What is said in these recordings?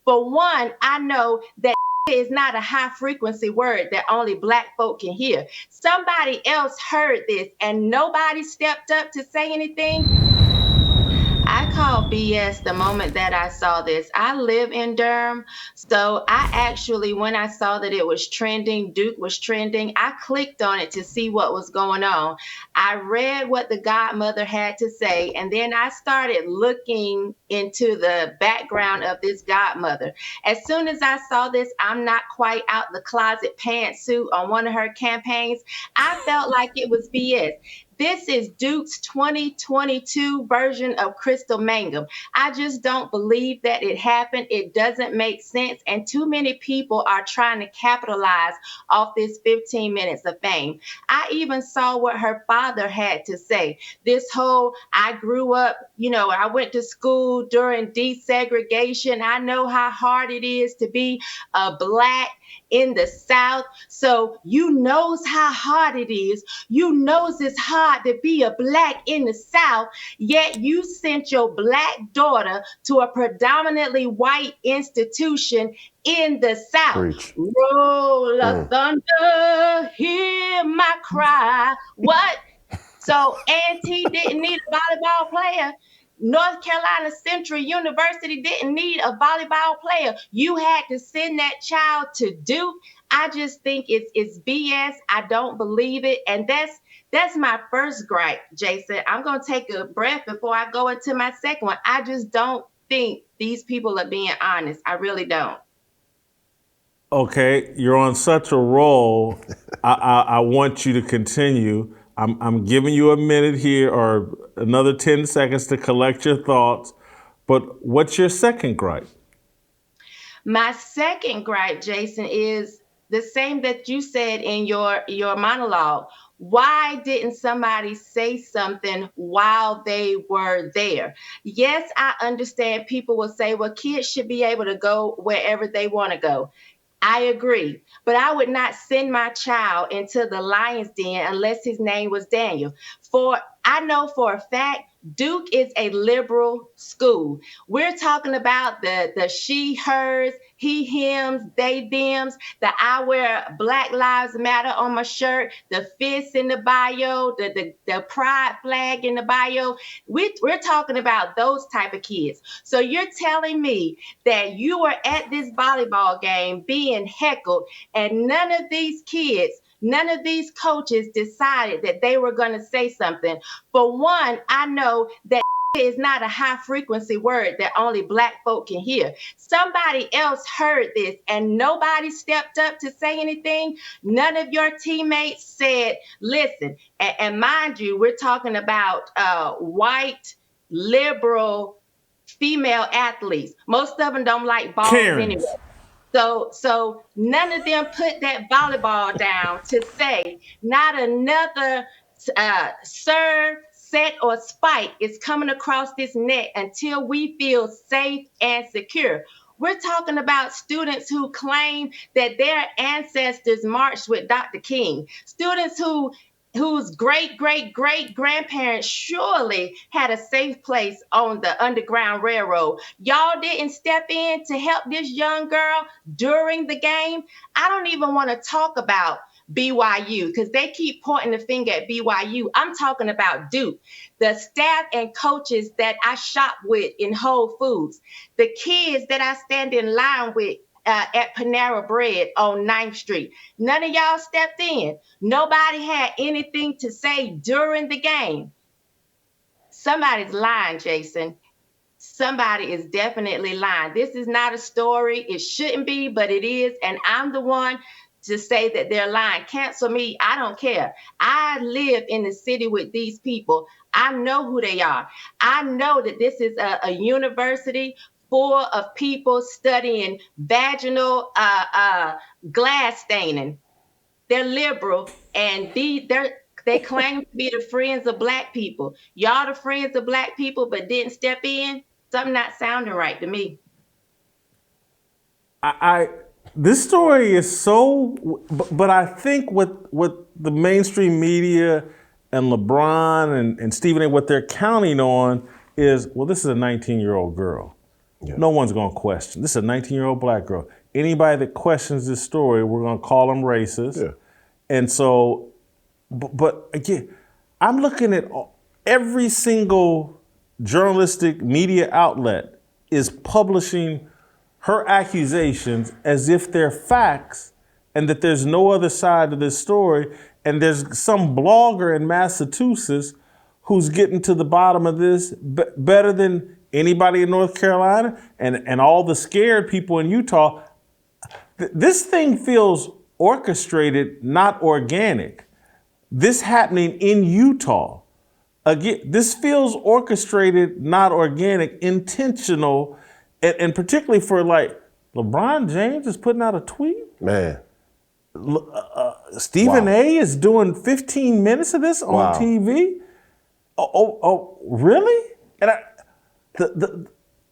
For one, I know that is not a high frequency word that only Black folk can hear. Somebody else heard this and nobody stepped up to say anything. I called BS the moment that I saw this. I live in Durham, so I actually, when I saw that it was trending, Duke was trending, I clicked on it to see what was going on. I read what the godmother had to say, and then I started looking into the background of this godmother. As soon as I saw this, I'm not quite out the closet pantsuit on one of her campaigns, I felt like it was BS. This is Duke's 2022 version of Crystal Mangum. I just don't believe that it happened. It doesn't make sense. And too many people are trying to capitalize off this 15 minutes of fame. I even saw what her father had to say. This whole, I grew up, I went to school during desegregation. I know how hard it is to be a Black in the South. So you knows how hard it is. You knows it's hard to be a Black in the South, yet you sent your Black daughter to a predominantly white institution in the South. Preach. Roll a thunder, hear my cry. What? So Auntie didn't need a volleyball player. North Carolina Central University didn't need a volleyball player. You had to send that child to Duke. I just think it's BS. I don't believe it. And that's my first gripe, Jason. I'm going to take a breath before I go into my second one. I just don't think these people are being honest. I really don't. Okay, you're on such a roll. I want you to continue. I'm giving you a minute here or another 10 seconds to collect your thoughts. But what's your second gripe? My second gripe, Jason, is the same that you said in your monologue. Why didn't somebody say something while they were there? Yes, I understand people will say, well, kids should be able to go wherever they want to go. I agree, but I would not send my child into the lion's den unless his name was Daniel. I know for a fact Duke is a liberal school. We're talking about the she, hers, he, hims, they, thems, the I wear Black Lives Matter on my shirt, the fist in the bio, the pride flag in the bio. We're talking about those type of kids. So you're telling me that you were at this volleyball game being heckled and none of these kids, none of these coaches decided that they were going to say something. For one, I know that is not a high frequency word that only Black folk can hear. Somebody else heard this and nobody stepped up to say anything. None of your teammates said, listen, and mind you, we're talking about white, liberal, female athletes. Most of them don't like balls anyway. So none of them put that volleyball down to say not another serve, set, or spike is coming across this net until we feel safe and secure. We're talking about students who claim that their ancestors marched with Dr. King, students whose great-great-great-grandparents surely had a safe place on the Underground Railroad. Y'all didn't step in to help this young girl during the game. I don't even want to talk about BYU because they keep pointing the finger at BYU. I'm talking about Duke, the staff and coaches that I shop with in Whole Foods, the kids that I stand in line with at Panera Bread on 9th Street. None of y'all stepped in. Nobody had anything to say during the game. Somebody's lying, Jason. Somebody is definitely lying. This is not a story. It shouldn't be, but it is. And I'm the one to say that they're lying. Cancel me. I don't care. I live in the city with these people. I know who they are. I know that this is a university full of people studying vaginal glass staining. They're liberal and they claim to be the friends of Black people. Y'all the friends of Black people but didn't step in? Something not sounding right to me. This story is so, but I think what the mainstream media and LeBron and Stephen A., what they're counting on is, well, this is a 19-year-old girl. No one's going to question. This is a 19-year-old black girl. Anybody that questions this story, we're going to call them racist. Yeah. And so, but again, I'm looking at every single journalistic media outlet is publishing her accusations as if they're facts and that there's no other side to this story. And there's some blogger in Massachusetts who's getting to the bottom of this better than anybody in North Carolina and all the scared people in Utah. This thing feels orchestrated, not organic. This happening in Utah. Again, this feels orchestrated, not organic, intentional, and particularly for like LeBron James is putting out a tweet. Man. Stephen A is doing 15 minutes of this on TV. Oh, really? And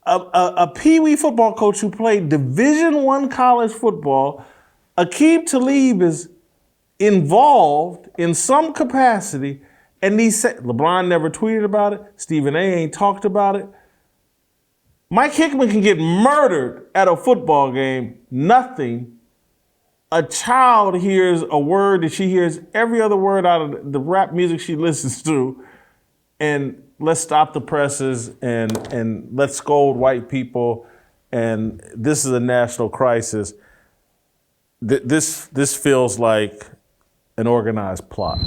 a Pee Wee football coach who played Division I college football, Aqib Talib is involved in some capacity, and LeBron never tweeted about it. Stephen A ain't talked about it. Mike Hickman can get murdered at a football game. Nothing. A child hears a word that she hears every other word out of the rap music she listens to, and let's stop the presses and let's scold white people, and this is a national crisis. This feels like an organized plot.